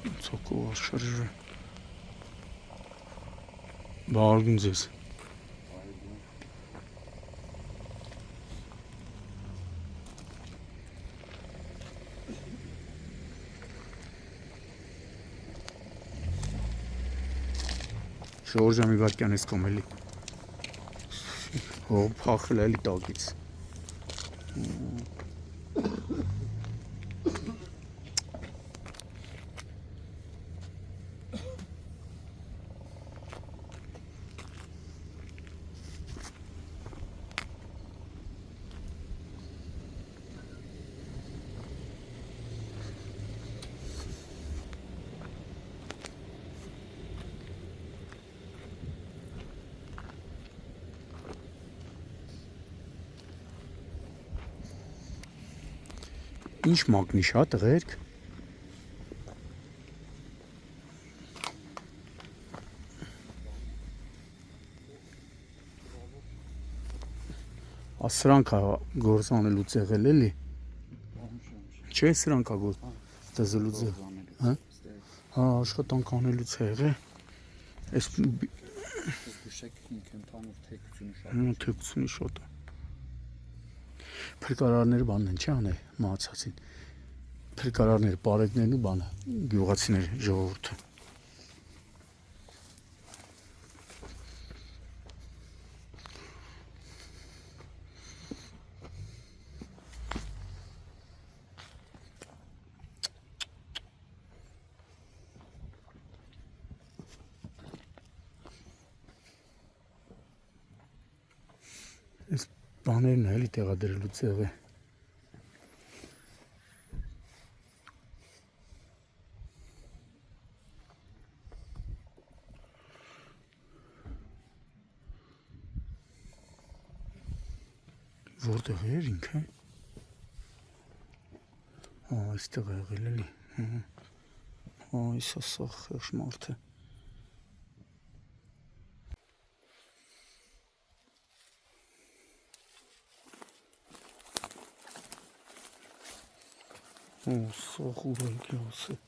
Ցոկով շրջը։ Բարգուն ձեզ։ Շորժա մի վարկյան ես կոմելի։ Հո փախել էլի տակից։ Ինչ մագնիշ հա տղերք։ Սրանք է գործանելուց եղել էլի։ Չէ, սրանք է դզելուց հա։ Հա, աշխատանք անելուց է եղել։ Այս Զգուշեք ինքը ընդհանուր թեկությունը շատ է։ Փրկարարները բանն են չի անել մահացածին։ Փրկարարները, պարեկներն ու բանը, գյուղացիները, ժողովուրդը։ Այս բաներն էլի տեղադրելուց եղել։ Որտեղ էր ինքը։ Այստեղ է եղել էլի։ Այս սա խեղճ մարդ է։ Սոխ ուղղակի ասե։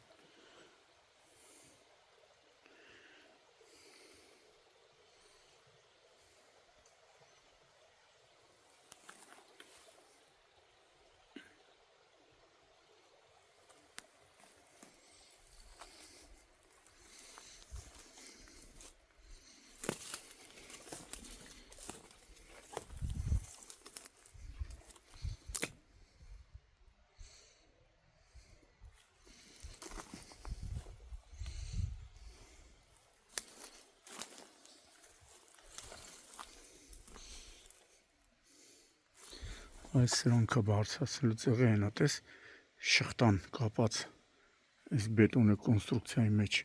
Այս սրանքը բարձրացնելուց եղել են, ատես շղթան կապած այս բետոնե կոնստրուկցիայի մեջ։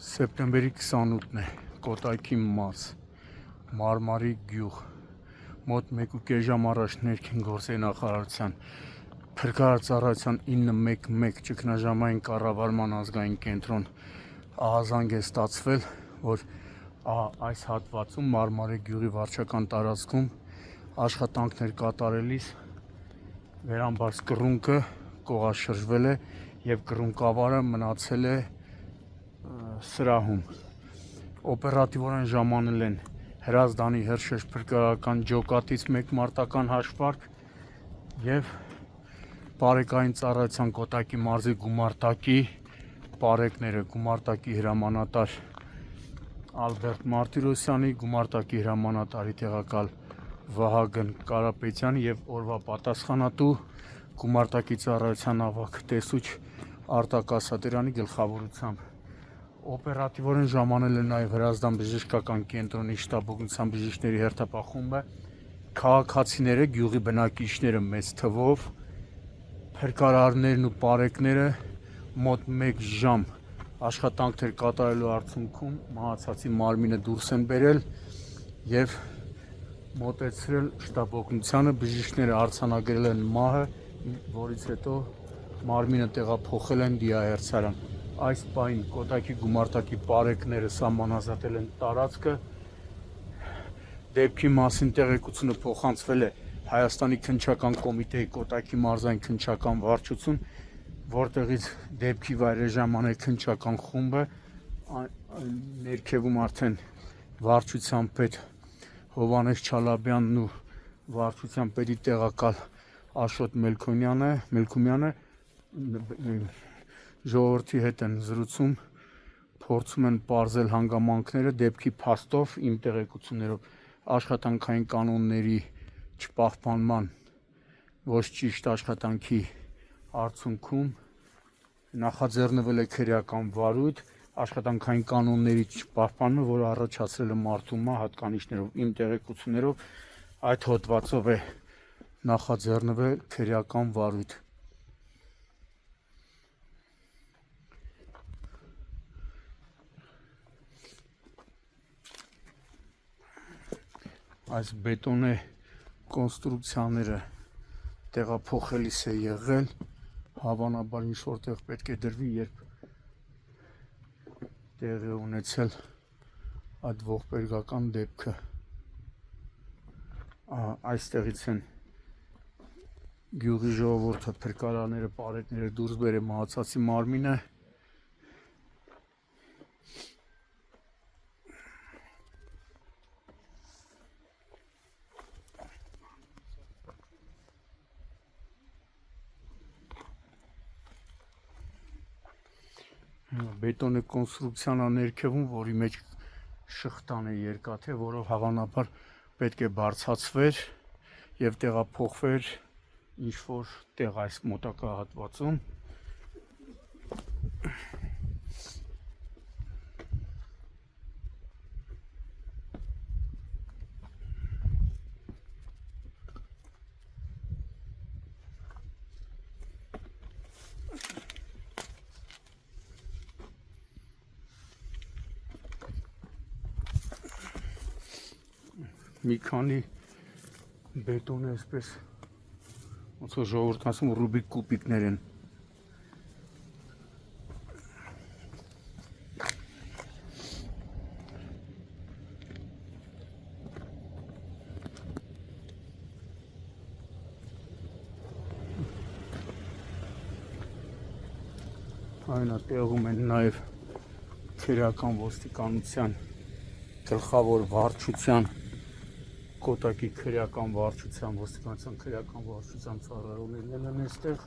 Սեպտեմբերի 28-ն է, Կոտայքի մարզ, Մարմարի գյուղ, մոտ 1.5 ժամ առաջ ներքին գործերի նախարարության Փրկարարծառայության 911 ճգնաժամային կառավարման ազգային կենտրոն ահազանգ է ստացվել, որ այս հատվածում Մարմարի գյուղի վարչական տարածքում աշխատանքներ կատարելիս վերամբարձ կռունկը կողաշրջվել է և կռունկավարը մնացել է սրահում։ Օպերատիվորեն ժամանել են Հրազդանի Հրշեջ փրկարարական ջոկատից մեկ մարտական հաշվարկ և Պարեկային ծառայության Կոտայքի մարզի գումարտակի պարեկները, գումարտակի հրամանատար Ալբերտ Մարտիրոսյանի, գումարտակի հրամանատարի տեղակալ Վահագն Կարապետյանի և օրվա պատասխանատու գումարտակի ծառայության ավագ տեսուչ Արտակ Ասատերյանի գլխավորությամբ։ Օպերատիվորեն ժամանել է նաև Հրազդան բժշկական կենտրոնի շտաբ օգնության բժիշկների հերթապահ խումբը, քաղաքացիները, գյուղի բնակիչները մեծ թվով, փրկարարներն ու պարեկները մոտ 1 ժամ աշխատանքներ կատարելու արդյունքում մահացածի մարմինը դուրս են բերել և մոտեցրել շտաբ օգնությանը, բժիշկները արձանագրել են մահը, որից հետո մարմինը տեղափոխել են դիահերձարան։ Այս պահին Կոտայքի գումարտակի պարեկները սահմանազատել են տարածքը, դեպքի մասին տեղեկությունը փոխանցվել է Հայաստանի քննչական կոմիտեի Կոտայքի մարզային քննչական վարչություն, որտեղից դեպքի վայր է ժամանել քննչական խումբը, ներքևում արդեն վարչության պետ Հովհաննես Չալաբյանն ու վարչության պետի տեղակալ Աշոտ Մելքումյանը ժողովրդի հետ են զրուցում, փորձում են պարզել հանգամանքները դեպքի փաստով, իմ տեղեկություններով աշխատանքային կանոնների չպահպանման, ոչ ճիշտ աշխատանքի արդյունքում նախաձեռնվել է քրեական վարույթ, աշխատանքային կանոնների չպահպանումը, որը առաջացրել է մարդու մահ հատկանիշներով, իմ տեղեկություններով այդ հոդվածով է նախաձեռնվել քրեական վարույթ։ Այս բետոնե կոնստրուկցիաները տեղափոխելիս է եղել, հավանաբար ինչ-որ տեղ պետք է դրվի, երբ տեղի է ունեցել այդ ողբերգական դեպքը։ Այստեղից են գյուղի ժողովուրդը, փրկարարները, պարեկները դուրս բերել մահացածի մարմինը։ Բետոնե կոնստրուկցիան ներքևում, որի մեջ շղթան է երկաթե, որով հավանաբար պետք է բարձրացվեր և տեղափոխվեր ինչ-որ տեղ այս մոտակա հատվածում։ Մի քանի բետոնը այսպես ոնց որ ժողովուրդն ասում Ռուբիկ կուբիկներ են։ Այնա տեղում են նաև քրեական ոստիկանության գլխավոր վարչության Կոտայքի քրեական վարչության ոստիկանության քրեական վարչության ծառայողներն են այստեղ։